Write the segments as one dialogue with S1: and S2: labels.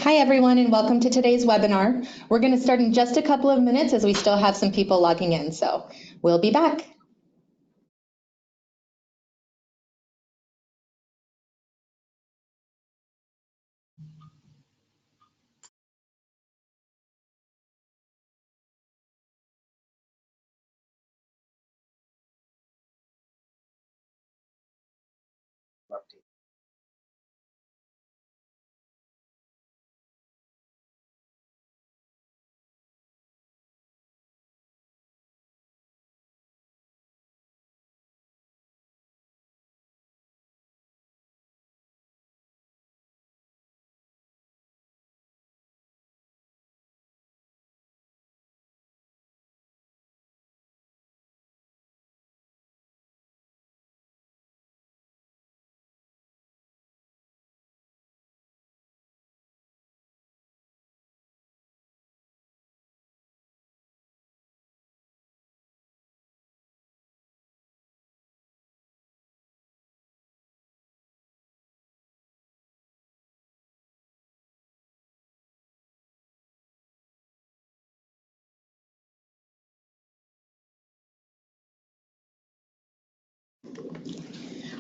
S1: Hi everyone, and welcome to today's webinar. We're going to start in just a couple of minutes as we still have some people logging in, so we'll be back.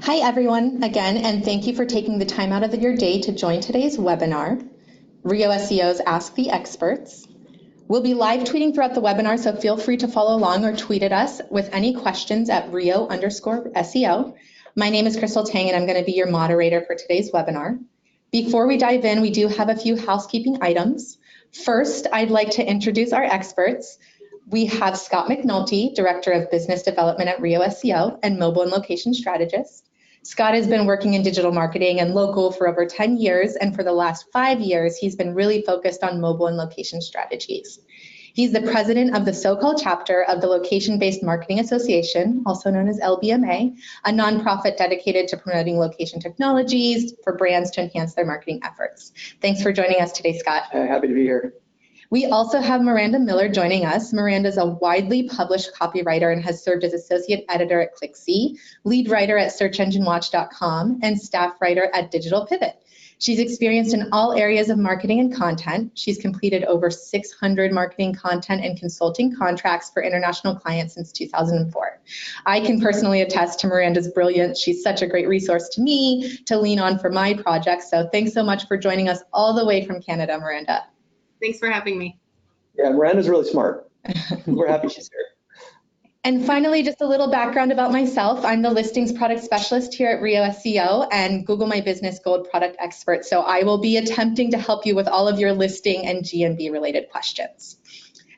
S1: Hi everyone, again, and thank you for taking the time out of your day to join today's webinar, Rio SEO's Ask the Experts. We'll be live tweeting throughout the webinar, so feel free to follow along or tweet at us with any questions at Rio_SEO. My name is Crystal Tang, and I'm going to be your moderator for today's webinar. Before we dive in, we do have a few housekeeping items. First, I'd like to introduce our experts. We have Scott McNulty, Director of Business Development at Rio SEO and Mobile and Location Strategist. Scott has been working in digital marketing and local for over 10 years, and for the last 5 years, he's been really focused on mobile and location strategies. He's the president of the so-called chapter of the Location-Based Marketing Association, also known as LBMA, a nonprofit dedicated to promoting location technologies for brands to enhance their marketing efforts. Thanks for joining us today, Scott.
S2: Happy to be here.
S1: We also have Miranda Miller joining us. Miranda is a widely published copywriter and has served as associate editor at ClickC, lead writer at SearchEngineWatch.com, and staff writer at Digital Pivot. She's experienced in all areas of marketing and content. She's completed over 600 marketing content and consulting contracts for international clients since 2004. I can personally attest to Miranda's brilliance. She's such a great resource to me to lean on for my projects. So thanks so much for joining us all the way from Canada, Miranda.
S3: Thanks for having me.
S2: Yeah, Miranda's really smart. We're happy she's here.
S1: And finally, just a little background about myself. I'm the listings product specialist here at Rio SEO and Google My Business Gold product expert. So I will be attempting to help you with all of your listing and GMB related questions.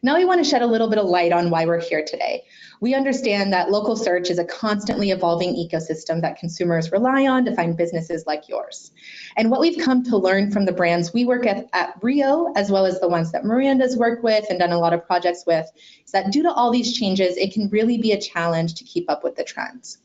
S1: Now we want to shed a little bit of light on why we're here today. We understand that local search is a constantly evolving ecosystem that consumers rely on to find businesses like yours. And what we've come to learn from the brands we work at Rio, as well as the ones that Miranda's worked with and done a lot of projects with, is that due to all these changes, it can really be a challenge to keep up with the trends.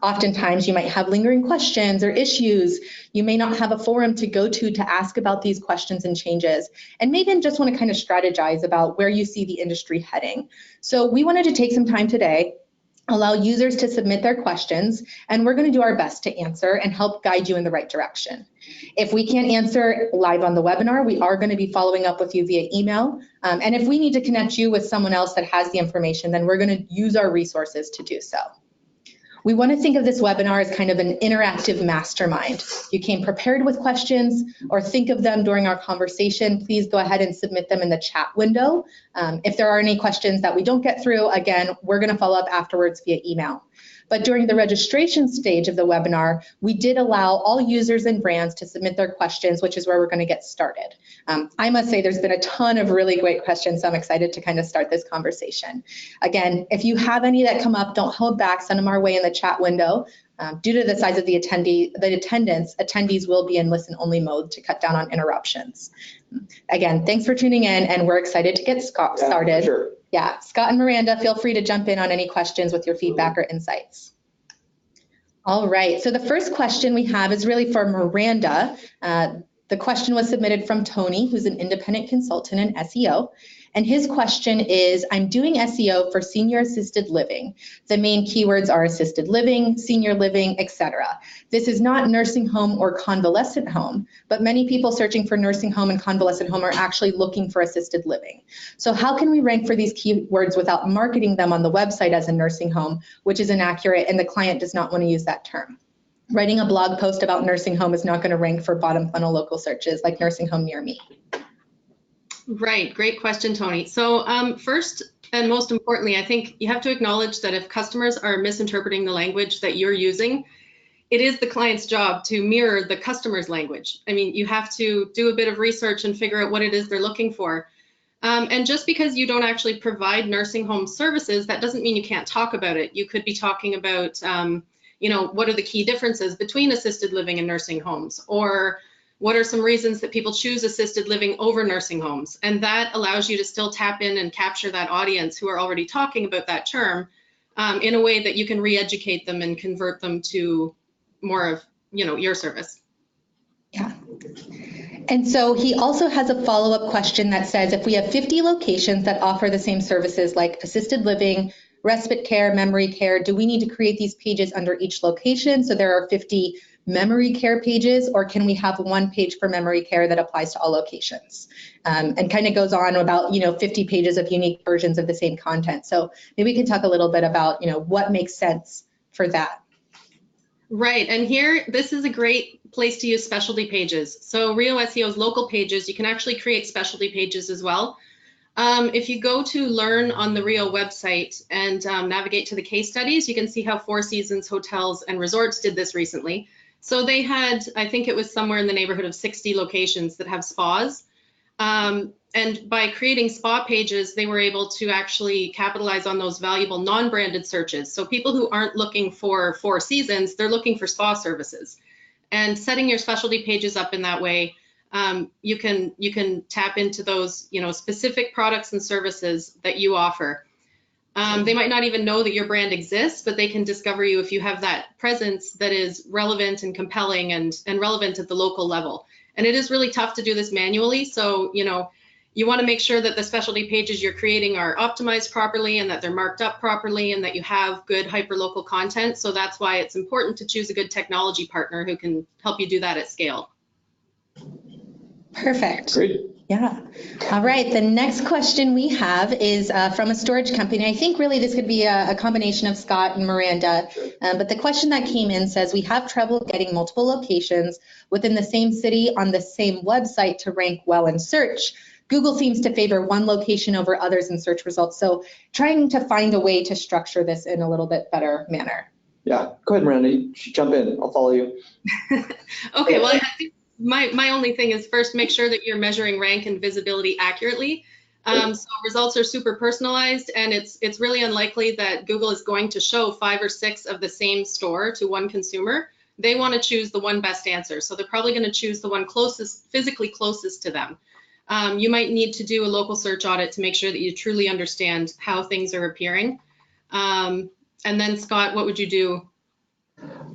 S1: Oftentimes, you might have lingering questions or issues. You may not have a forum to go to ask about these questions and changes, and maybe just want to kind of strategize about where you see the industry heading. So we wanted to take some time today, allow users to submit their questions, and we're going to do our best to answer and help guide you in the right direction. If we can't answer live on the webinar, we are going to be following up with you via email. And if we need to connect you with someone else that has the information, then we're going to use our resources to do so. We want to think of this webinar as kind of an interactive mastermind. You came prepared with questions or think of them during our conversation, please go ahead and submit them in the chat window. If there are any questions that we don't get through, again, we're going to follow up afterwards via email. But during the registration stage of the webinar, we did allow all users and brands to submit their questions, which is where we're going to get started. I must say there's been a ton of really great questions, so I'm excited to kind of start this conversation. Again, if you have any that come up, don't hold back, send them our way in the chat window. Due to the size of the attendance, attendees will be in listen-only mode to cut down on interruptions. Again, thanks for tuning in, and we're excited to get started.
S2: Yeah, sure.
S1: Yeah, Scott and Miranda, feel free to jump in on any questions with your feedback or insights. All right, so the first question we have is really for Miranda. The question was submitted from Tony, who's an independent consultant in SEO. And his question is, I'm doing SEO for senior assisted living. The main keywords are assisted living, senior living, etc. This is not nursing home or convalescent home, but many people searching for nursing home and convalescent home are actually looking for assisted living. So how can we rank for these keywords without marketing them on the website as a nursing home, which is inaccurate and the client does not want to use that term? Writing a blog post about nursing home is not going to rank for bottom funnel local searches like nursing home near me.
S3: Right, great question, Tony. So first and most importantly, I think you have to acknowledge that if customers are misinterpreting the language that you're using, it is the client's job to mirror the customer's language. I mean, you have to do a bit of research and figure out what it is they're looking for. And just because you don't actually provide nursing home services, that doesn't mean you can't talk about it. You could be talking about, you know, what are the key differences between assisted living and nursing homes, or what are some reasons that people choose assisted living over nursing homes? And that allows you to still tap in and capture that audience who are already talking about that term in a way that you can re-educate them and convert them to more of, you know, your service.
S1: Yeah. And so he also has a follow-up question that says, if we have 50 locations that offer the same services like assisted living, respite care, memory care, do we need to create these pages under each location so there are 50 memory care pages, or can we have one page for memory care that applies to all locations? And kind of goes on about, you know, 50 pages of unique versions of the same content. So maybe we can talk a little bit about, you know, what makes sense for that.
S3: Right, and here, this is a great place to use specialty pages. So Rio SEO's local pages, you can actually create specialty pages as well. If you go to Learn on the Rio website and navigate to the case studies, you can see how Four Seasons Hotels and Resorts did this recently. So they had, I think it was somewhere in the neighborhood of 60 locations that have spas. And by creating spa pages, they were able to actually capitalize on those valuable non-branded searches. So people who aren't looking for Four Seasons, they're looking for spa services. And setting your specialty pages up in that way, you can tap into those, you know, specific products and services that you offer. They might not even know that your brand exists, but they can discover you if you have that presence that is relevant and compelling and relevant at the local level. And it is really tough to do this manually. So, you know, you want to make sure that the specialty pages you're creating are optimized properly and that they're marked up properly and that you have good hyperlocal content. So that's why it's important to choose a good technology partner who can help you do that at scale.
S1: Perfect.
S2: Great.
S1: Yeah. All right. The next question we have is from a storage company. I think really this could be a combination of Scott and Miranda. But the question that came in says, we have trouble getting multiple locations within the same city on the same website to rank well in search. Google seems to favor one location over others in search results. So trying to find a way to structure this in a little bit better manner.
S2: Yeah. Go ahead, Miranda. You should jump in. I'll follow you.
S3: Okay. Well, I think my only thing is first make sure that you're measuring rank and visibility accurately. So results are super personalized, and it's really unlikely that Google is going to show 5 or 6 of the same store to one consumer. They want to choose the one best answer. So they're probably going to choose the one closest, physically closest to them. You might need to do a local search audit to make sure that you truly understand how things are appearing. And then Scott, what would you do?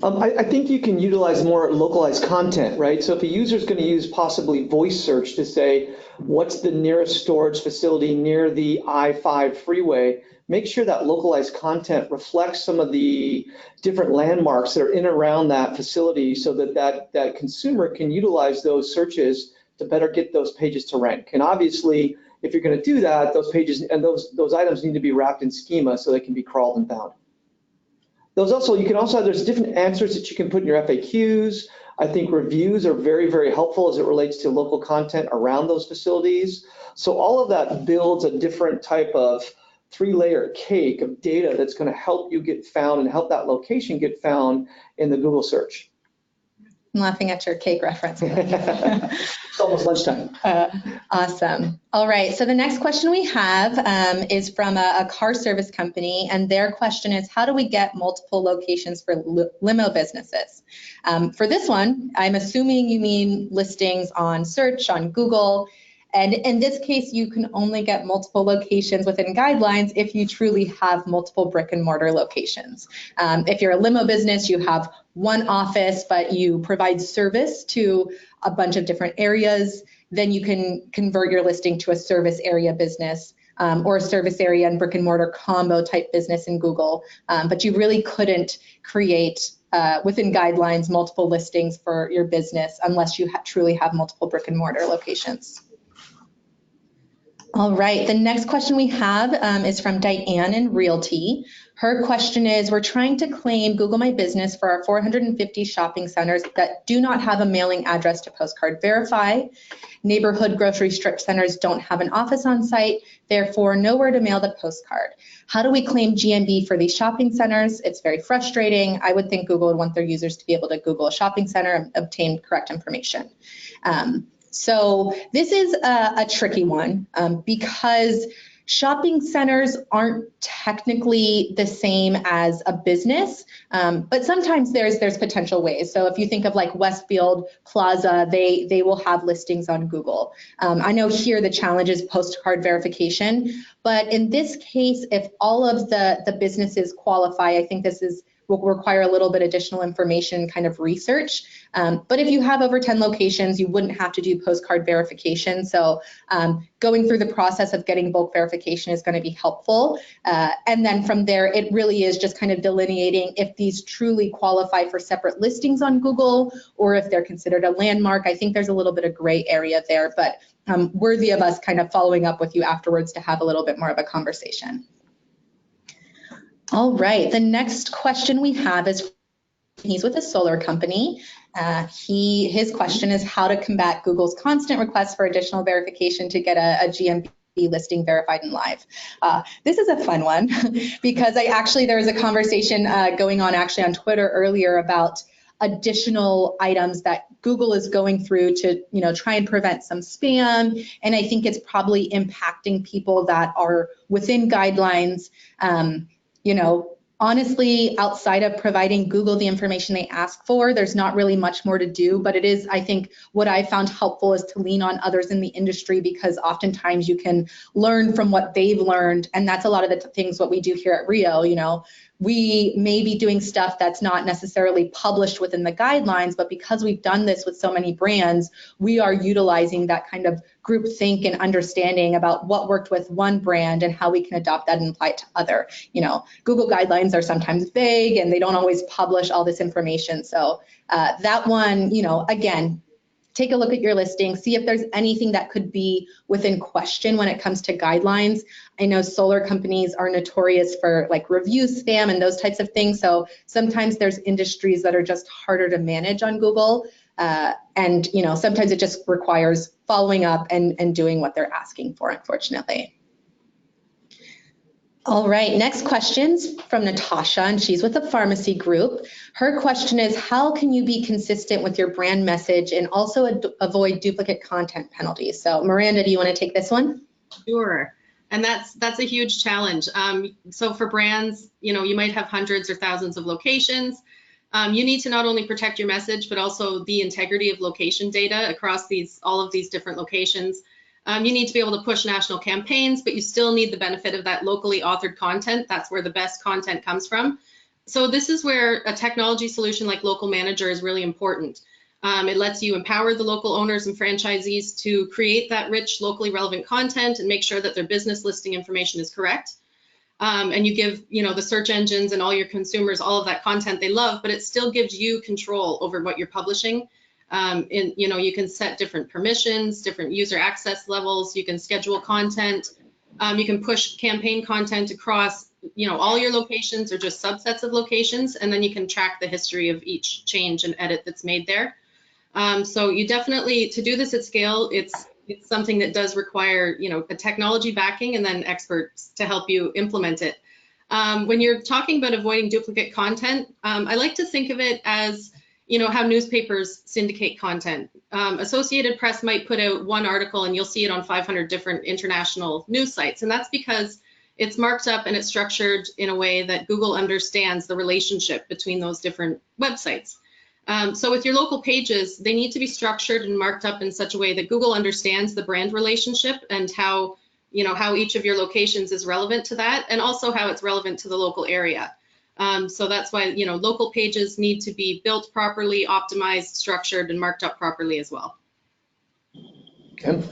S2: I think you can utilize more localized content, right? So if a user is going to use possibly voice search to say, what's the nearest storage facility near the I-5 freeway, make sure that localized content reflects some of the different landmarks that are in and around that facility so that consumer can utilize those searches to better get those pages to rank. And obviously, if you're going to do that, those pages and those items need to be wrapped in schema so they can be crawled and found. There's different answers that you can put in your FAQs. I think reviews are very, very helpful as it relates to local content around those facilities. So all of that builds a different type of 3-layer cake of data that's going to help you get found and help that location get found in the Google search.
S1: I'm laughing at your cake reference.
S2: It's almost lunchtime.
S1: Awesome. All right. So the next question we have is from a car service company, and their question is, how do we get multiple locations for limo businesses? For this one, I'm assuming you mean listings on search on Google. And in this case, you can only get multiple locations within guidelines if you truly have multiple brick and mortar locations. If you're a limo business, you have one office, but you provide service to a bunch of different areas, then you can convert your listing to a service area business. Or a service area and brick and mortar combo type business in Google. But you really couldn't create within guidelines multiple listings for your business unless you truly have multiple brick and mortar locations. All right, the next question we have is from Diane in Realty. Her question is, we're trying to claim Google My Business for our 450 shopping centers that do not have a mailing address to postcard verify. Neighborhood grocery strip centers don't have an office on site, therefore nowhere to mail the postcard. How do we claim GMB for these shopping centers? It's very frustrating. I would think Google would want their users to be able to Google a shopping center and obtain correct information. So this is a tricky one because shopping centers aren't technically the same as a business, but sometimes there's potential ways. So if you think of like Westfield Plaza, they will have listings on Google. I know here the challenge is postcard verification, but in this case, if all of the businesses qualify, I think this will require a little bit additional information, kind of research. But if you have over 10 locations, you wouldn't have to do postcard verification. So going through the process of getting bulk verification is going to be helpful. And then from there, it really is just kind of delineating if these truly qualify for separate listings on Google or if they're considered a landmark. I think there's a little bit of gray area there, but worthy of us kind of following up with you afterwards to have a little bit more of a conversation. All right, the next question we have is, he's with a solar company. His question is how to combat Google's constant requests for additional verification to get a GMB listing verified and live. This is a fun one because there was a conversation going on actually on Twitter earlier about additional items that Google is going through to, try and prevent some spam. And I think it's probably impacting people that are within guidelines. Honestly, outside of providing Google the information they ask for, there's not really much more to do, but it is, I think, what I found helpful is to lean on others in the industry because oftentimes you can learn from what they've learned, and that's a lot of the things what we do here at Rio. We may be doing stuff that's not necessarily published within the guidelines, but because we've done this with so many brands, we are utilizing that kind of group think and understanding about what worked with one brand and how we can adopt that and apply it to other. Google guidelines are sometimes vague and they don't always publish all this information. So that one, again, take a look at your listing, see if there's anything that could be within question when it comes to guidelines. I know solar companies are notorious for like review spam and those types of things. So sometimes there's industries that are just harder to manage on Google. And sometimes it just requires following up and doing what they're asking for, unfortunately. All right, next question's from Natasha, and she's with a pharmacy group. Her question is, how can you be consistent with your brand message and also avoid duplicate content penalties? So Miranda, do you want to take this one?
S3: Sure, and that's a huge challenge. So for brands, you might have hundreds or thousands of locations. You need to not only protect your message, but also the integrity of location data across all of these different locations. You need to be able to push national campaigns, but you still need the benefit of that locally authored content. That's where the best content comes from. So this is where a technology solution like Local Manager is really important. It lets you empower the local owners and franchisees to create that rich, locally relevant content and make sure that their business listing information is correct. And you give, the search engines and all your consumers all of that content they love, but it still gives you control over what you're publishing. You can set different permissions, different user access levels. You can schedule content. You can push campaign content across, all your locations or just subsets of locations, and then you can track the history of each change and edit that's made there. So you definitely, to do this at scale, it's something that does require, a technology backing and then experts to help you implement it. When you're talking about avoiding duplicate content, I like to think of it as, how newspapers syndicate content. Associated Press might put out one article and you'll see it on 500 different international news sites. And that's because it's marked up and it's structured in a way that Google understands the relationship between those different websites. So with your local pages, they need to be structured and marked up in such a way that Google understands the brand relationship and how, how each of your locations is relevant to that, and also how it's relevant to the local area. So that's why, local pages need to be built properly, optimized, structured, and marked up properly as well.
S2: Okay.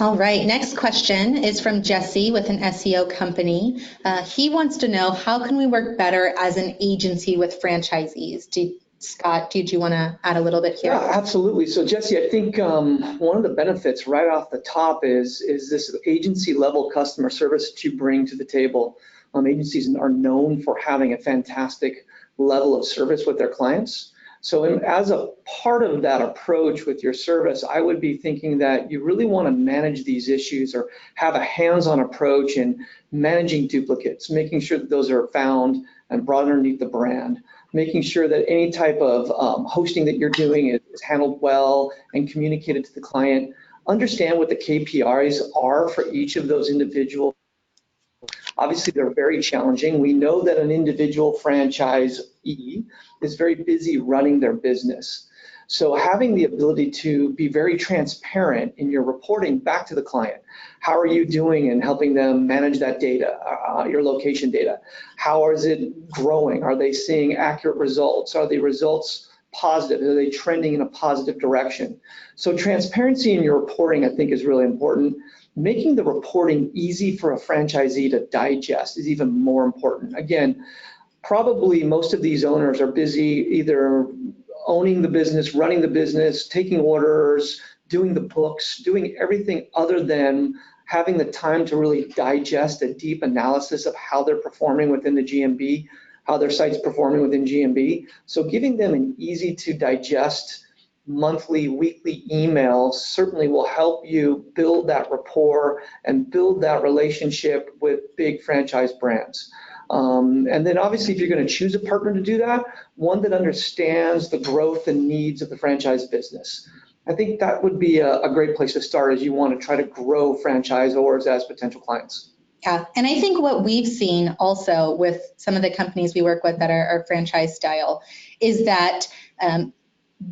S1: All right, next question is from Jesse with an SEO company. He wants to know, how can we work better as an agency with franchisees? Scott, did you want to add a little bit here?
S2: Yeah, absolutely. So Jesse, I think one of the benefits right off the top is this agency level customer service that you bring to the table. Agencies are known for having a fantastic level of service with their clients. So as a part of that approach with your service, I would be thinking that you really want to manage these issues or have a hands-on approach in managing duplicates, making sure that those are found and brought underneath the brand, making sure that any type of hosting that you're doing is handled well and communicated to the client. Understand what the KPIs are for each of those individual. Obviously, they're very challenging. We know that an individual franchisee is very busy running their business. So having the ability to be very transparent in your reporting back to the client. How are you doing in helping them manage that data, your location data? How is it growing? Are they seeing accurate results? Are the results positive? Are they trending in a positive direction? So transparency in your reporting, I think, is really important. Making the reporting easy for a franchisee to digest is even more important. Again, probably most of these owners are busy either owning the business, running the business, taking orders, doing the books, doing everything other than having the time to really digest a deep analysis of how they're performing within the GMB, how their site's performing within GMB. So giving them an easy to digest monthly, weekly email certainly will help you build that rapport and build that relationship with big franchise brands. And then obviously, if you're going to choose a partner to do that, one that understands the growth and needs of the franchise business. I think that would be a great place to start as you want to try to grow franchisors as potential clients.
S1: Yeah, and I think what we've seen also with some of the companies we work with that are franchise style is that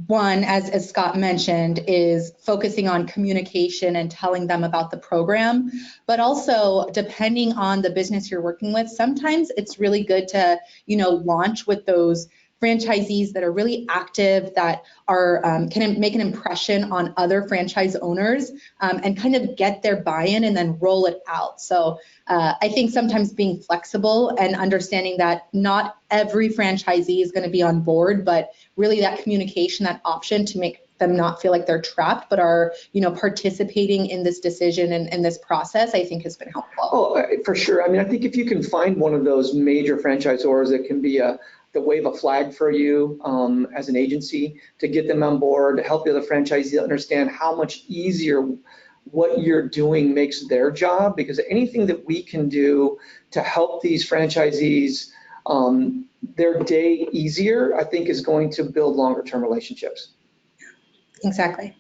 S1: one, as Scott mentioned, is focusing on communication and telling them about the program, but also depending on the business you're working with, sometimes it's really good to, launch with those franchisees that are really active, that are can make an impression on other franchise owners, and kind of get their buy-in and then roll it out. So I think sometimes being flexible and understanding that not every franchisee is going to be on board, but really that communication, that option to make them not feel like they're trapped, but are, participating in this decision and in this process, I think has been helpful.
S2: Oh, for sure. I mean, I think if you can find one of those major franchisors that can be to wave a flag for you as an agency, to get them on board, to help the other franchisees understand how much easier what you're doing makes their job, because anything that we can do to help these franchisees their day easier, I think is going to build longer term relationships.
S1: Exactly.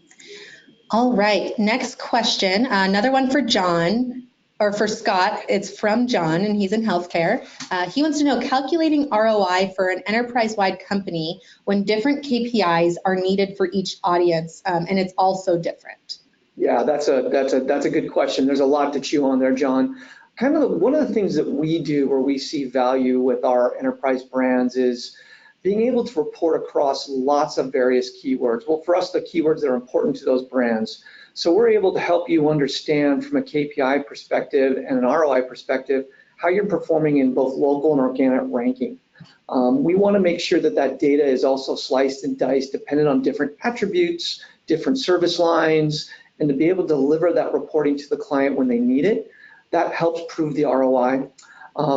S1: All right, next question, another one for John, or for Scott. It's from John, and he's in healthcare. He wants to know, calculating ROI for an enterprise-wide company when different KPIs are needed for each audience, and it's also different.
S2: Yeah, that's a good question. There's a lot to chew on there, John. One of the things that we do where we see value with our enterprise brands is being able to report across lots of various keywords. Well, for us, the keywords that are important to those brands. So we're able to help you understand from a KPI perspective and an ROI perspective how you're performing in both local and organic ranking. We want to make sure that that data is also sliced and diced depending on different attributes, different service lines, and to be able to deliver that reporting to the client when they need it. That helps prove the ROI.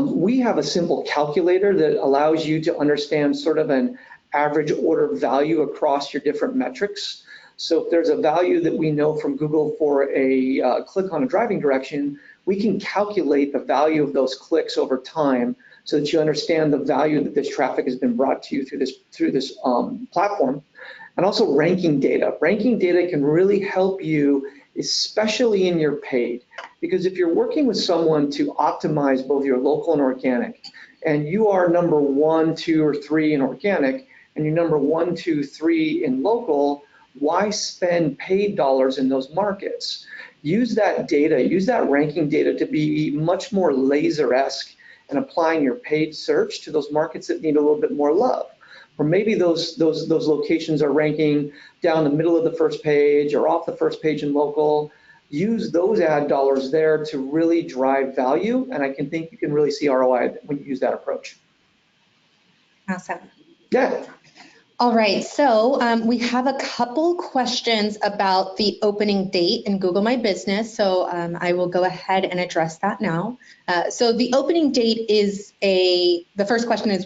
S2: We have a simple calculator that allows you to understand sort of an average order value across your different metrics. So if there's a value that we know from Google for a click on a driving direction, we can calculate the value of those clicks over time so that you understand the value that this traffic has been brought to you through this platform. And also ranking data. Ranking data can really help you, especially in your paid, because if you're working with someone to optimize both your local and organic, and you are number 1, 2, or 3 in organic, and you're number 1, 2, 3 in local, why spend paid dollars in those markets? Use that data, use that ranking data to be much more laser-esque and applying your paid search to those markets that need a little bit more love. Or maybe those locations are ranking down the middle of the first page or off the first page in local. Use those ad dollars there to really drive value, and I can think you can really see ROI when you use that approach.
S1: Awesome.
S2: Yeah.
S1: All right, so we have a couple questions about the opening date in Google My Business, so I will go ahead and address that now. So the opening date is the first question is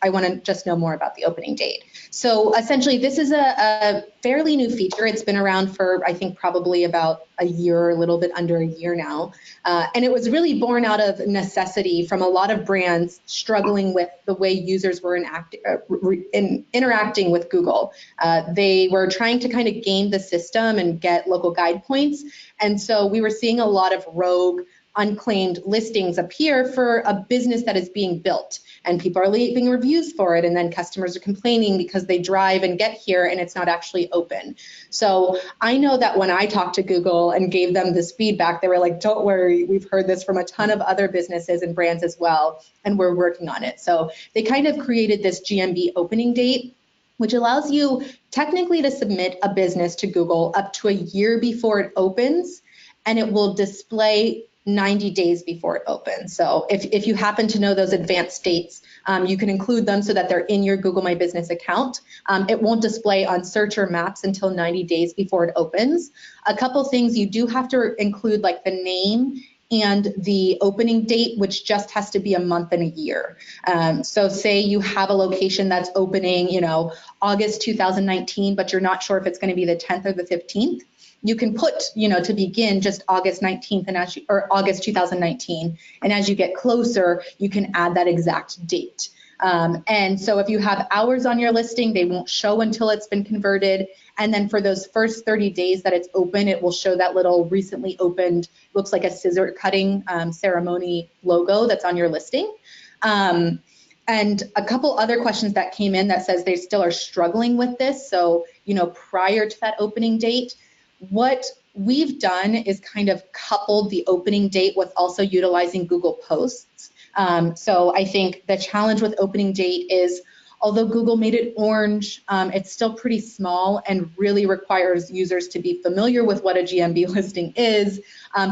S1: I want to just know more about the opening date. So essentially this is a fairly new feature. It's been around for, I think, probably about a year, a little bit under a year now. And it was really born out of necessity from a lot of brands struggling with the way users were interacting with Google. They were trying to kind of game the system and get local guide points. And so we were seeing a lot of rogue, unclaimed listings appear for a business that is being built, and people are leaving reviews for it, and then customers are complaining because they drive and get here and it's not actually open. So I know that when I talked to Google and gave them this feedback, they were like, don't worry, we've heard this from a ton of other businesses and brands as well, and we're working on it. So they kind of created this Gmb opening date, which allows you technically to submit a business to Google up to a year before it opens, and it will display 90 days before it opens. So if you happen to know those advanced dates, you can include them so that they're in your Google My Business account. It won't display on search or maps until 90 days before it opens. A couple things you do have to include, like the name and the opening date, which just has to be a month and a year. So say you have a location that's opening, August 2019, but you're not sure if it's going to be the 10th or the 15th. You can put, to begin just August 19th or August 2019. And as you get closer, you can add that exact date. And so if you have hours on your listing, they won't show until it's been converted. And then for those first 30 days that it's open, it will show that little recently opened, looks like a scissor cutting ceremony logo that's on your listing. And a couple other questions that came in that says they still are struggling with this. So, prior to that opening date, what we've done is kind of coupled the opening date with also utilizing Google Posts. So I think the challenge with opening date is, although Google made it orange, it's still pretty small and really requires users to be familiar with what a Gmb listing is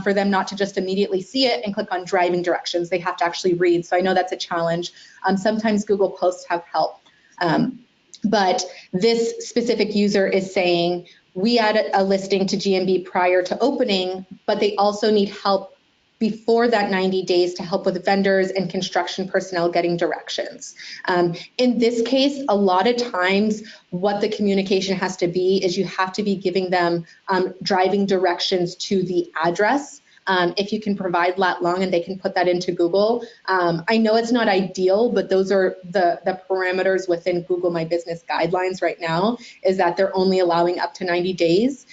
S1: for them not to just immediately see it and click on driving directions. They have to actually read. So I know that's a challenge. Sometimes Google Posts have help. But this specific user is saying, we added a listing to Gmb prior to opening, but they also need help before that 90 days to help with vendors and construction personnel getting directions. In this case, a lot of times what the communication has to be is you have to be giving them driving directions to the address. If you can provide that long and they can put that into Google. I know it's not ideal, but those are the parameters within Google My Business guidelines right now, is that they're only allowing up to 90 days.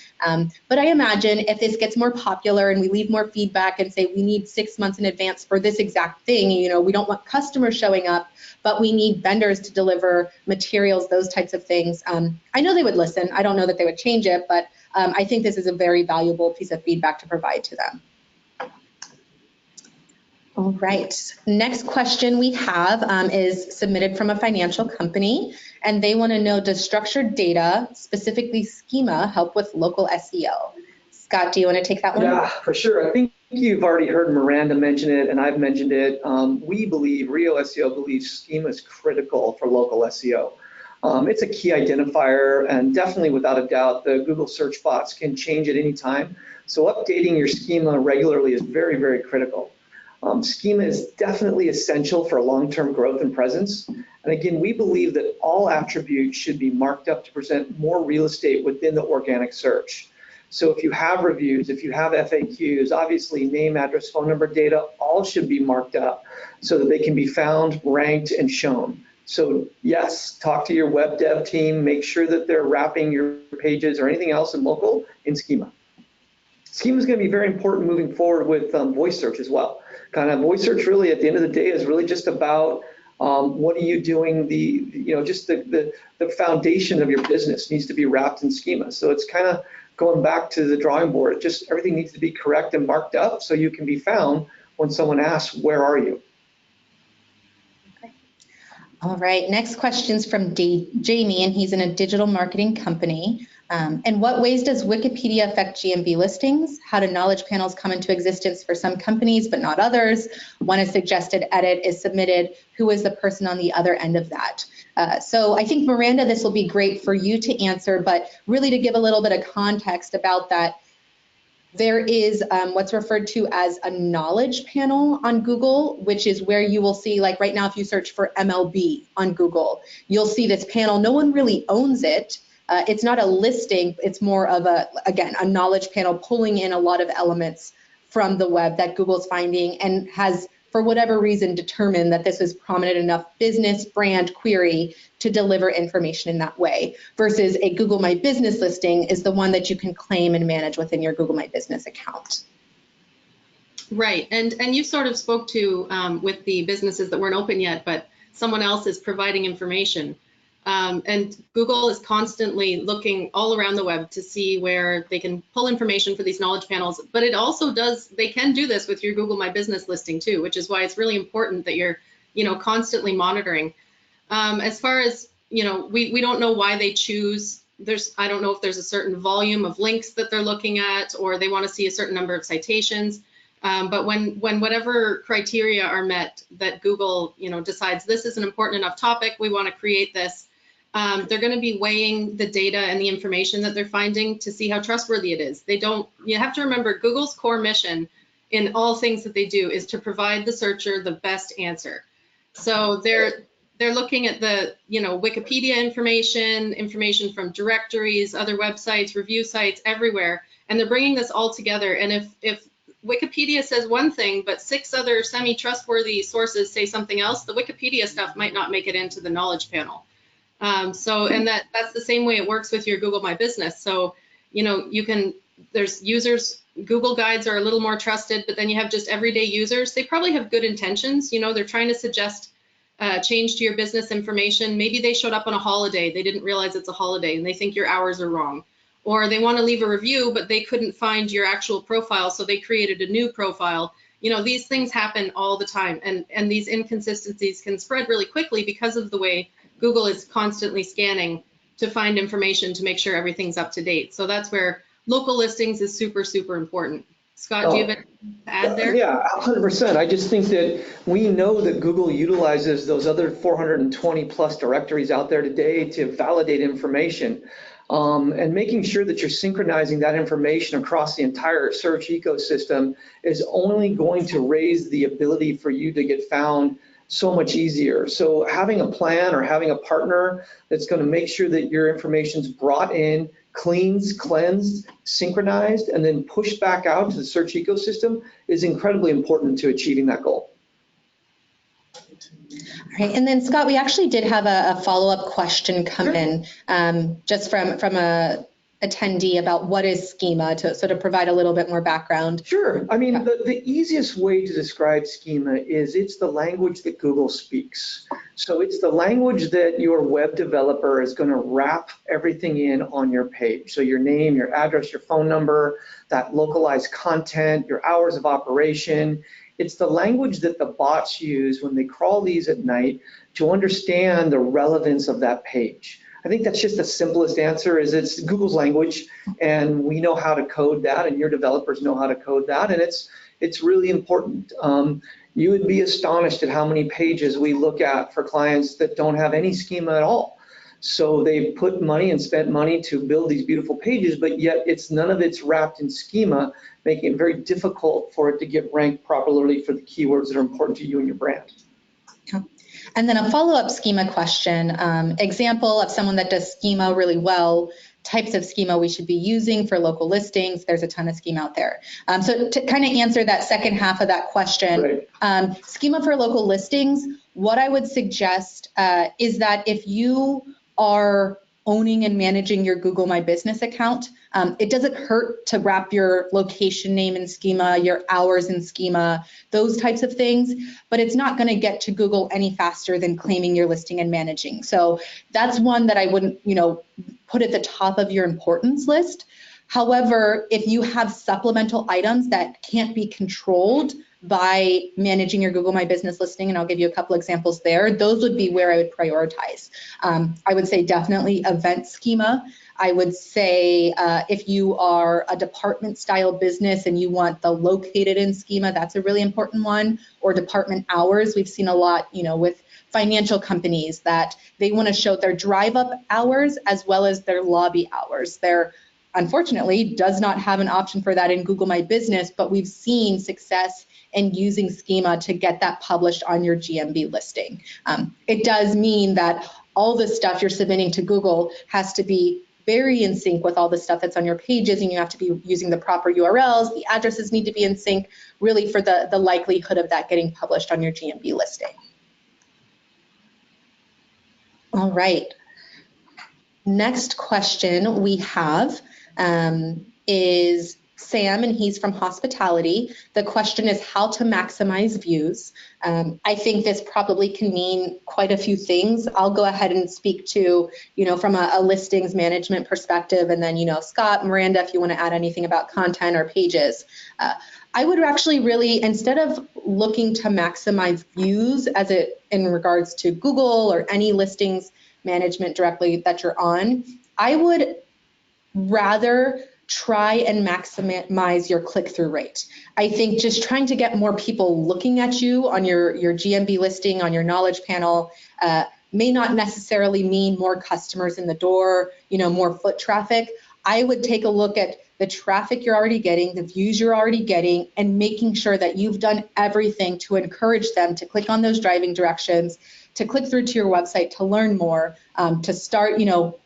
S1: But I imagine if this gets more popular and we leave more feedback and say we need 6 months in advance for this exact thing, we don't want customers showing up, but we need vendors to deliver materials, those types of things. I know they would listen. I don't know that they would change it, but I think this is a very valuable piece of feedback to provide to them. All right, next question we have is submitted from a financial company, and they want to know, does structured data, specifically Schema, help with local SEO? Scott, do you want to take that one?
S2: Yeah, for sure. I think you've already heard Miranda mention it, and I've mentioned it. We believe, Rio SEO believes Schema is critical for local SEO. It's a key identifier, and definitely without a doubt, the Google search bots can change at any time. So updating your Schema regularly is very, very critical. Schema is definitely essential for long-term growth and presence. And again, we believe that all attributes should be marked up to present more real estate within the organic search. So if you have reviews, if you have FAQs, obviously name, address, phone number, data, all should be marked up so that they can be found, ranked, and shown. So yes, talk to your web dev team, make sure that they're wrapping your pages or anything else in local in Schema. Schema is going to be very important moving forward with voice search as well. Kind of voice search really at the end of the day is really just about What are you doing? Just the foundation of your business needs to be wrapped in schema. So it's kind of going back to the drawing board. Just everything needs to be correct and marked up so you can be found when someone asks, where are you?
S1: All right, next question's from Jamie, and he's in a digital marketing company. In what ways does Wikipedia affect GMB listings? How do knowledge panels come into existence for some companies but not others? When a suggested edit is submitted, who is the person on the other end of that? So I think, Miranda, this will be great for you to answer, but really to give a little bit of context about that, there is what's referred to as a knowledge panel on Google, which is where you will see, like right now, if you search for MLB on Google, you'll see this panel. No one really owns it. It's not a listing. It's more of a knowledge panel pulling in a lot of elements from the web that Google's finding and has, for whatever reason, determined that this is prominent enough business brand query to deliver information in that way, versus a Google My Business listing is the one that you can claim and manage within your Google My Business account.
S3: Right, and you sort of spoke to with the businesses that weren't open yet, but someone else is providing information. And Google is constantly looking all around the web to see where they can pull information for these knowledge panels, but it also they can do this with your Google My Business listing too, which is why it's really important that you're, constantly monitoring. As far as, we don't know why they choose, I don't know if there's a certain volume of links that they're looking at, or they want to see a certain number of citations. But when whatever criteria are met that Google, decides this is an important enough topic, we want to create this, they're going to be weighing the data and the information that they're finding to see how trustworthy it is. You have to remember, Google's core mission in all things that they do is to provide the searcher the best answer. So they're looking at the, Wikipedia information from directories, other websites, review sites, everywhere, and they're bringing this all together. And if Wikipedia says one thing, but 6 other semi-trustworthy sources say something else, the Wikipedia stuff might not make it into the knowledge panel. And that's the same way it works with your Google My Business. So, there's users, Google guides are a little more trusted, but then you have just everyday users. They probably have good intentions. They're trying to suggest change to your business information. Maybe they showed up on a holiday. They didn't realize it's a holiday and they think your hours are wrong. Or they want to leave a review, but they couldn't find your actual profile, so they created a new profile. These things happen all the time, and these inconsistencies can spread really quickly because of the way Google is constantly scanning to find information to make sure everything's up to date. So that's where local listings is super, super important. Scott, do you have anything to add there?
S2: Yeah, 100%. I just think that we know that Google utilizes those other 420 plus directories out there today to validate information. And making sure that you're synchronizing that information across the entire search ecosystem is only going to raise the ability for you to get found so much easier. So having a plan or having a partner that's going to make sure that your information's brought in, cleansed, synchronized, and then pushed back out to the search ecosystem is incredibly important to achieving that goal.
S1: All right, and then Scott, we actually did have a follow-up question come in just from a attendee about what is schema, to sort of provide a little bit more background.
S2: Sure. I mean, the easiest way to describe schema is it's the language that Google speaks. So it's the language that your web developer is going to wrap everything in on your page. So your name, your address, your phone number, that localized content, your hours of operation. It's the language that the bots use when they crawl these at night to understand the relevance of that page. I think that's just the simplest answer, is it's Google's language, and we know how to code that, and your developers know how to code that, and it's really important. You would be astonished at how many pages we look at for clients that don't have any schema at all. So they've put money and spent money to build these beautiful pages, but yet none of it's wrapped in schema, making it very difficult for it to get ranked properly for the keywords that are important to you and your brand.
S1: And then a follow-up schema question, example of someone that does schema really well, types of schema we should be using for local listings. There's a ton of schema out there. So to kind of answer that second half of that question, right. Schema for local listings, what I would suggest is that if you are owning and managing your Google My Business account. It doesn't hurt to wrap your location name in Schema, your hours in Schema, those types of things, but it's not going to get to Google any faster than claiming your listing and managing. So that's one that I wouldn't, put at the top of your importance list. However, if you have supplemental items that can't be controlled by managing your Google My Business listing, and I'll give you a couple examples there, those would be where I would prioritize. I would say definitely event schema. I would say if you are a department style business and you want the located in schema, that's a really important one, or department hours. We've seen a lot, with financial companies that they want to show their drive up hours as well as their lobby hours. There, unfortunately, does not have an option for that in Google My Business, but we've seen success in using Schema to get that published on your GMB listing. It does mean that all the stuff you're submitting to Google has to be very in sync with all the stuff that's on your pages, and you have to be using the proper URLs. The addresses need to be in sync, really, for the likelihood of that getting published on your GMB listing. All right. Next question we have is Sam, and he's from hospitality. The question is how to maximize views. I think this probably can mean quite a few things. I'll go ahead and speak to, from a listings management perspective, and then, Scott, Miranda, if you want to add anything about content or pages. I would actually really, instead of looking to maximize views in regards to Google or any listings management directly that you're on, I would rather try and maximize your click-through rate. I think just trying to get more people looking at you on your GMB listing, on your knowledge panel, may not necessarily mean more customers in the door, more foot traffic. I would take a look at the traffic you're already getting, the views you're already getting, and making sure that you've done everything to encourage them to click on those driving directions, to click through to your website to learn more, to start,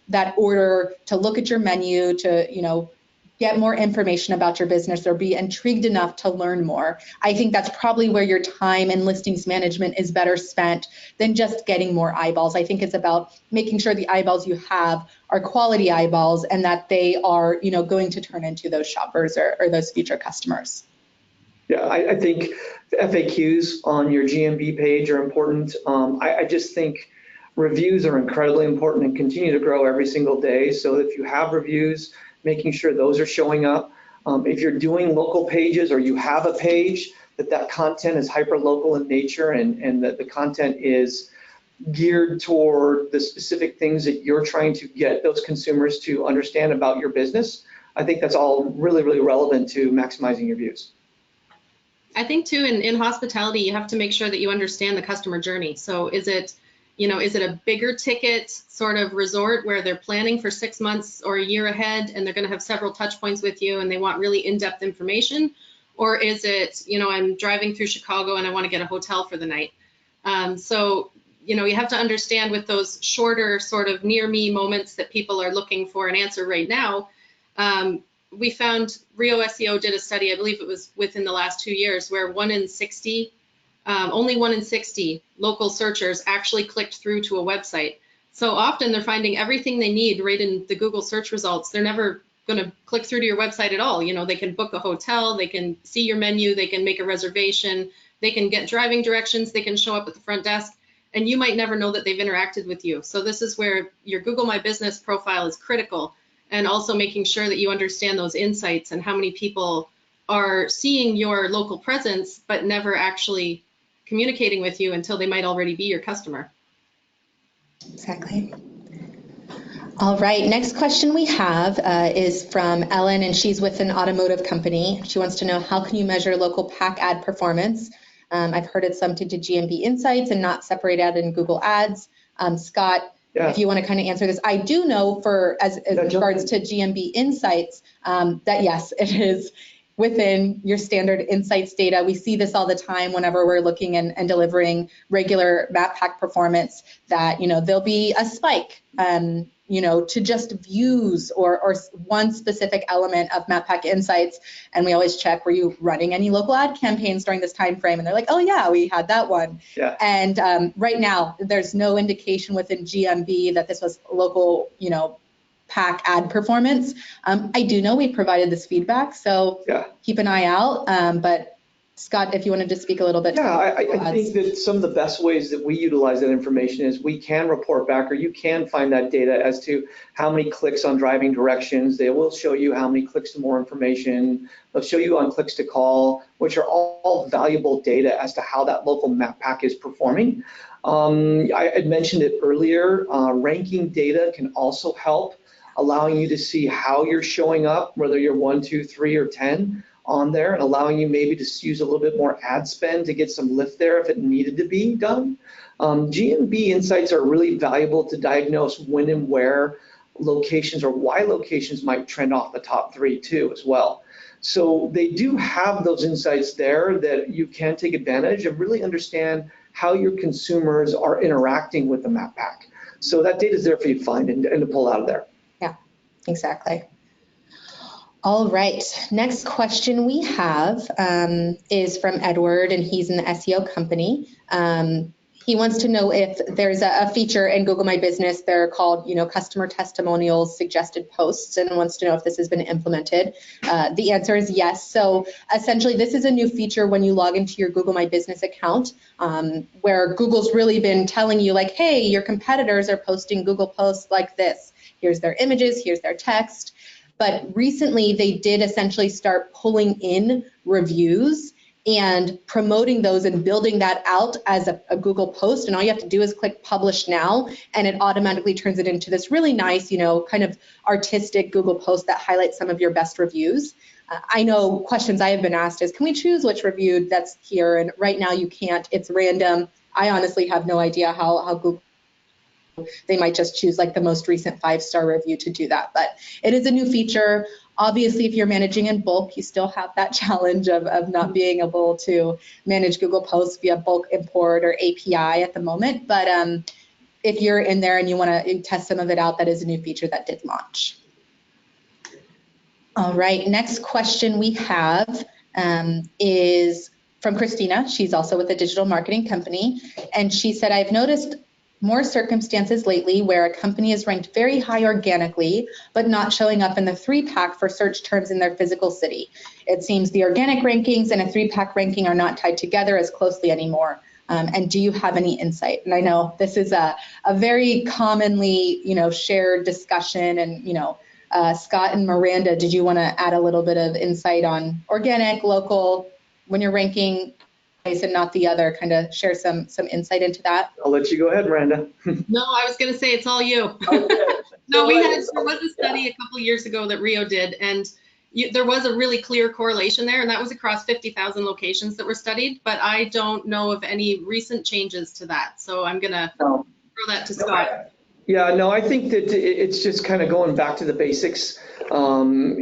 S1: that order, to look at your menu, to, get more information about your business or be intrigued enough to learn more. I think that's probably where your time in listings management is better spent than just getting more eyeballs. I think it's about making sure the eyeballs you have are quality eyeballs and that they are, going to turn into those shoppers or those future customers.
S2: Yeah, I think the FAQs on your GMB page are important. I just think reviews are incredibly important and continue to grow every single day. So if you have reviews, making sure those are showing up. If you're doing local pages or you have a page, that content is hyper-local in nature and that the content is geared toward the specific things that you're trying to get those consumers to understand about your business. I think that's all really, really relevant to maximizing your views.
S3: I think too, in hospitality, you have to make sure that you understand the customer journey. So is it a bigger ticket sort of resort where they're planning for 6 months or a year ahead and they're going to have several touch points with you and they want really in-depth information? Or is it, I'm driving through Chicago and I want to get a hotel for the night? So, you have to understand with those shorter sort of near me moments that people are looking for an answer right now. We found Rio SEO did a study, I believe it was within the last 2 years, where only 1 in 60 local searchers actually clicked through to a website. So often they're finding everything they need right in the Google search results. They're never going to click through to your website at all. They can book a hotel, they can see your menu, they can make a reservation, they can get driving directions, they can show up at the front desk, and you might never know that they've interacted with you. So this is where your Google My Business profile is critical, and also making sure that you understand those insights and how many people are seeing your local presence but never actually communicating with you until they might already be your customer.
S1: Exactly. All right, next question we have is from Ellen, and she's with an automotive company. She wants to know, how can you measure local PAC ad performance? I've heard it's some Tinted GMB Insights and not separate out in Google Ads. Scott, if you want to kind of answer this. I do know as regards to GMB Insights that yes, it is within your standard insights data. We see this all the time whenever we're looking and delivering regular map pack performance, that there'll be a spike to just views or one specific element of Map Pack Insights. And we always check, were you running any local ad campaigns during this time frame? And they're like, oh yeah, we had that one.
S2: Yeah.
S1: And right now, there's no indication within GMB that this was local, pack ad performance. I do know we provided this feedback, so keep an eye out. But Scott, if you wanted to speak a little bit.
S2: Yeah, I think that some of the best ways that we utilize that information is we can report back, or you can find that data as to how many clicks on driving directions. They will show you how many clicks to more information. They'll show you on clicks to call, which are all valuable data as to how that local map pack is performing. I had mentioned it earlier, ranking data can also help, allowing you to see how you're showing up, whether you're 1, 2, 3, or 10 on there, and allowing you maybe to use a little bit more ad spend to get some lift there if it needed to be done. GMB insights are really valuable to diagnose when and where locations or why locations might trend off the top 3 too as well. So they do have those insights there that you can take advantage and really understand how your consumers are interacting with the map pack. So that data is there for you to find and to pull out of there.
S1: Yeah, exactly. All right, next question we have is from Edward, and he's in the SEO company. He wants to know if there's a feature in Google My Business. They're called, customer testimonials, suggested posts, and wants to know if this has been implemented. The answer is yes. So essentially, this is a new feature when you log into your Google My Business account, where Google's really been telling you, like, hey, your competitors are posting Google posts like this. Here's their images, here's their text. But recently, they did essentially start pulling in reviews and promoting those and building that out as a Google post. And all you have to do is click Publish Now, and it automatically turns it into this really nice, kind of artistic Google post that highlights some of your best reviews. I know questions I have been asked is, can we choose which review that's here? And right now you can't. It's random. I honestly have no idea how Google. They might just choose like the most recent 5-star review to do that. But it is a new feature. Obviously, if you're managing in bulk, you still have that challenge of not being able to manage Google Posts via bulk import or API at the moment. But if you're in there and you want to test some of it out, that is a new feature that did launch. All right, next question we have is from Christina. She's also with a digital marketing company. And she said, I've noticed more circumstances lately where a company is ranked very high organically, but not showing up in the 3-pack for search terms in their physical city. It seems the organic rankings and a 3-pack ranking are not tied together as closely anymore. And do you have any insight? And I know this is a very commonly, shared discussion. And, Scott and Miranda, did you want to add a little bit of insight on organic, local, when you're ranking and not the other, kind of share some insight into that?
S2: I'll let you go ahead, Miranda.
S3: No, I was going to say it's all you.
S2: Okay.
S3: No, there was a study a couple years ago that Rio did, and there was a really clear correlation there, and that was across 50,000 locations that were studied, but I don't know of any recent changes to that. So I'm going to throw that to Scott.
S2: Yeah, no, I think that it's just kind of going back to the basics. And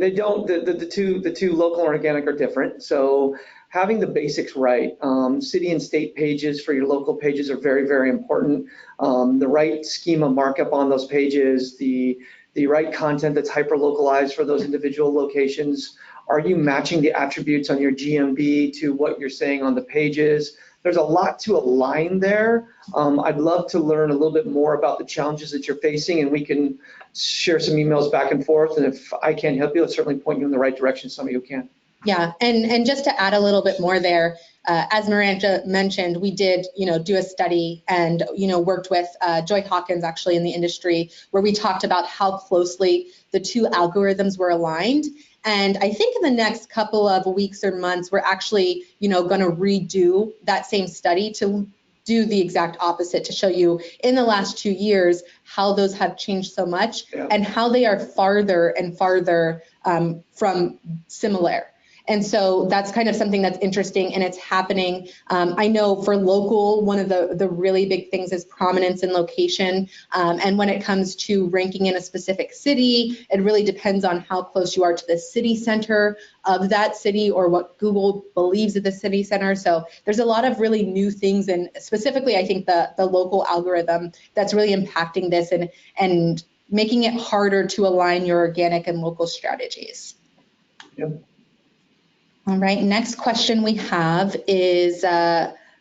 S2: they don't, the two local and organic are different. So having the basics right, city and state pages for your local pages are very, very important. The right schema markup on those pages, the right content that's hyper-localized for those individual locations. Are you matching the attributes on your GMB to what you're saying on the pages? There's a lot to align there. I'd love to learn a little bit more about the challenges that you're facing, and we can share some emails back and forth. And if I can't help you, I'll certainly point you in the right direction. Some of you can.
S1: Yeah, and just to add a little bit more there, as Miranda mentioned, we did, do a study and, worked with Joy Hawkins actually in the industry, where we talked about how closely the two algorithms were aligned. And I think in the next couple of weeks or months, we're actually, going to redo that same study to do the exact opposite, to show you in the last 2 years how those have changed so much and how they are farther and farther from similar. And so that's kind of something that's interesting, and it's happening. I know for local, one of the really big things is prominence and location. And when it comes to ranking in a specific city, it really depends on how close you are to the city center of that city or what Google believes is the city center. So there's a lot of really new things, and specifically I think the local algorithm that's really impacting this and making it harder to align your organic and local strategies.
S2: Yep.
S1: All right, next question we have is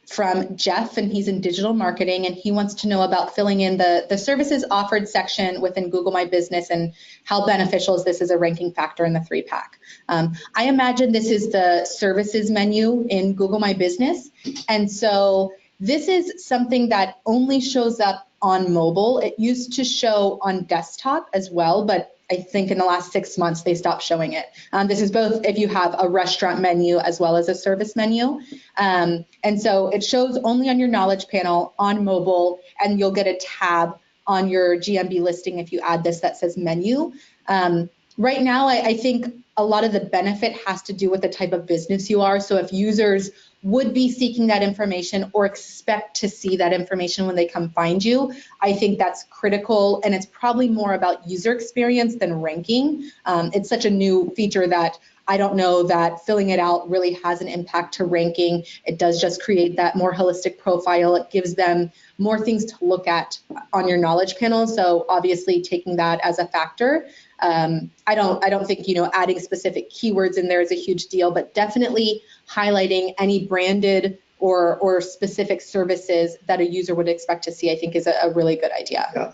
S1: from Jeff, and he's in digital marketing, and he wants to know about filling in the services offered section within Google My Business and how beneficial is this as a ranking factor in the 3-pack. I imagine this is the services menu in Google My Business, and so this is something that only shows up on mobile. It used to show on desktop as well, but I think in the last 6 months they stopped showing it. This is both if you have a restaurant menu as well as a service menu. And so it shows only on your knowledge panel on mobile, and you'll get a tab on your GMB listing if you add this that says menu. Right now, I think a lot of the benefit has to do with the type of business you are. So if users would be seeking that information or expect to see that information when they come find you, I think that's critical, and it's probably more about user experience than ranking. It's such a new feature that I don't know that filling it out really has an impact to ranking. It does just create that more holistic profile. It gives them more things to look at on your knowledge panel. So obviously taking that as a factor. I don't think, adding specific keywords in there is a huge deal, but definitely highlighting any branded or specific services that a user would expect to see, I think is a really good idea.
S2: Yeah.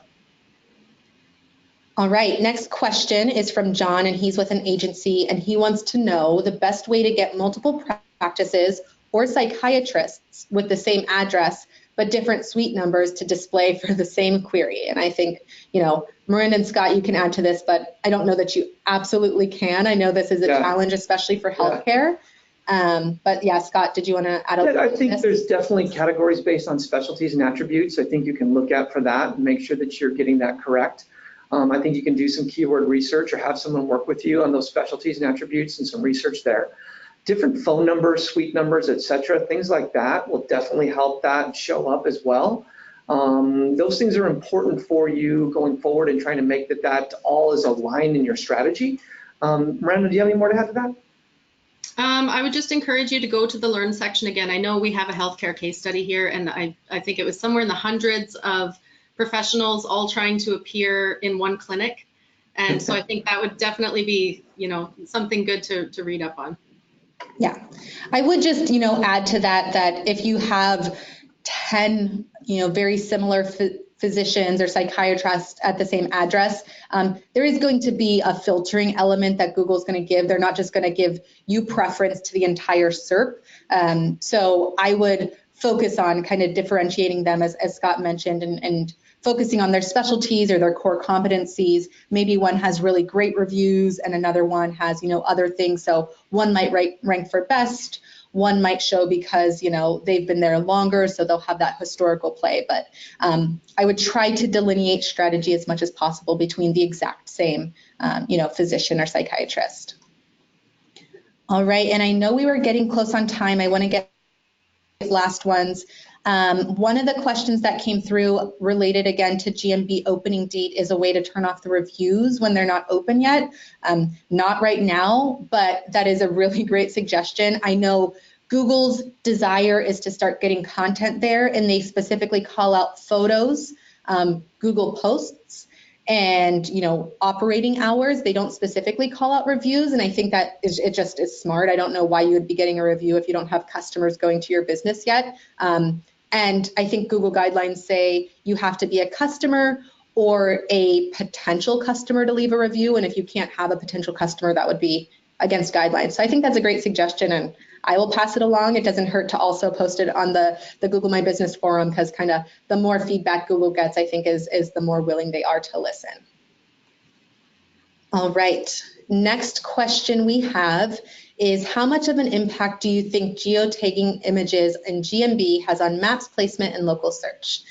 S1: All right, next question is from John, and he's with an agency, and he wants to know the best way to get multiple practices or psychiatrists with the same address but different suite numbers to display for the same query. And I think, Miranda and Scott, you can add to this, but I don't know that you absolutely can. I know this is a challenge, especially for healthcare. But yeah, Scott, did you want to add a little bit?
S2: I think there's definitely categories based on specialties and attributes. I think you can look at for that and make sure that you're getting that correct. I think you can do some keyword research or have someone work with you on those specialties and attributes and some research there. Different phone numbers, suite numbers, etc. Things like that will definitely help that show up as well. Those things are important for you going forward and trying to make that all is aligned in your strategy. Miranda, do you have any more to add to that?
S3: I would just encourage you to go to the Learn section again. I know we have a healthcare case study here, and I think it was somewhere in the hundreds of professionals all trying to appear in one clinic. And so I think that would definitely be, something good to read up on.
S1: Yeah, I would just, add to that if you have 10, very similar physicians or psychiatrists at the same address, there is going to be a filtering element that Google's going to give. They're not just going to give you preference to the entire SERP. So I would focus on kind of differentiating them, as Scott mentioned, and focusing on their specialties or their core competencies. Maybe one has really great reviews and another one has, other things. So one might rank for best, one might show because, they've been there longer, so they'll have that historical play. But I would try to delineate strategy as much as possible between the exact same, physician or psychiatrist. All right, and I know we were getting close on time. I want to get last ones. One of the questions that came through related again to Gmb Opening Date is a way to turn off the reviews when they're not open yet. Not right now, but that is a really great suggestion. I know Google's desire is to start getting content there, and they specifically call out photos, Google Posts, and operating hours. They don't specifically call out reviews, and I think that it just is smart. I don't know why you would be getting a review if you don't have customers going to your business yet. And I think Google guidelines say you have to be a customer or a potential customer to leave a review, and if you can't have a potential customer, that would be against guidelines. So I think that's a great suggestion, and I will pass it along. It doesn't hurt to also post it on the Google My Business forum, because kind of the more feedback Google gets, I think is the more willing they are to listen. All right, next question we have is, how much of an impact do you think geotagging images in GMB has on maps placement and local search?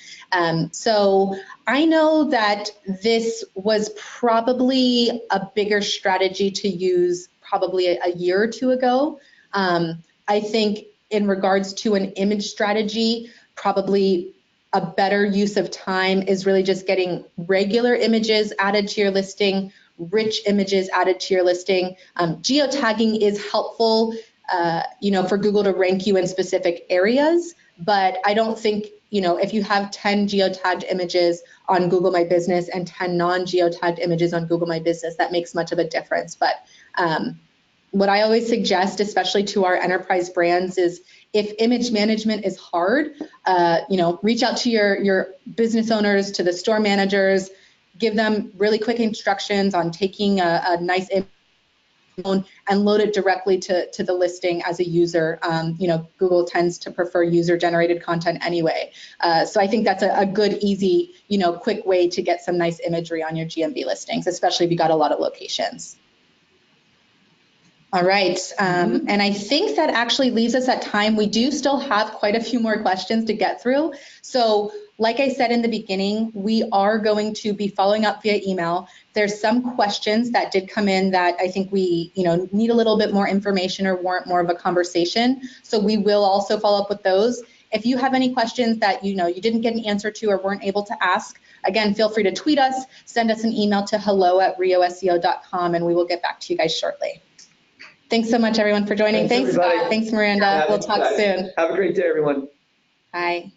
S1: So I know that this was probably a bigger strategy to use probably a year or two ago. I think in regards to an image strategy, probably a better use of time is really just getting regular images added to your listing, rich images added to your listing. Geotagging is helpful, for Google to rank you in specific areas, but I don't think, if you have 10 geotagged images on Google My Business and 10 non-geotagged images on Google My Business, that makes much of a difference. But what I always suggest, especially to our enterprise brands, is if image management is hard, reach out to your business owners, to the store managers, give them really quick instructions on taking a nice image and load it directly to the listing as a user. Google tends to prefer user-generated content anyway. So I think that's a good, easy, quick way to get some nice imagery on your GMB listings, especially if you got a lot of locations. All right, and I think that actually leaves us at time. We do still have quite a few more questions to get through. So like I said in the beginning, we are going to be following up via email. There's some questions that did come in that I think we need a little bit more information or warrant more of a conversation. So we will also follow up with those. If you have any questions that you didn't get an answer to or weren't able to ask, again, feel free to tweet us, send us an email to hello@rioseo.com, and we will get back to you guys shortly. Thanks so much, everyone, for joining. Thanks, Scott. Thanks, Miranda. We'll talk soon.
S2: Have a great day, everyone.
S1: Bye.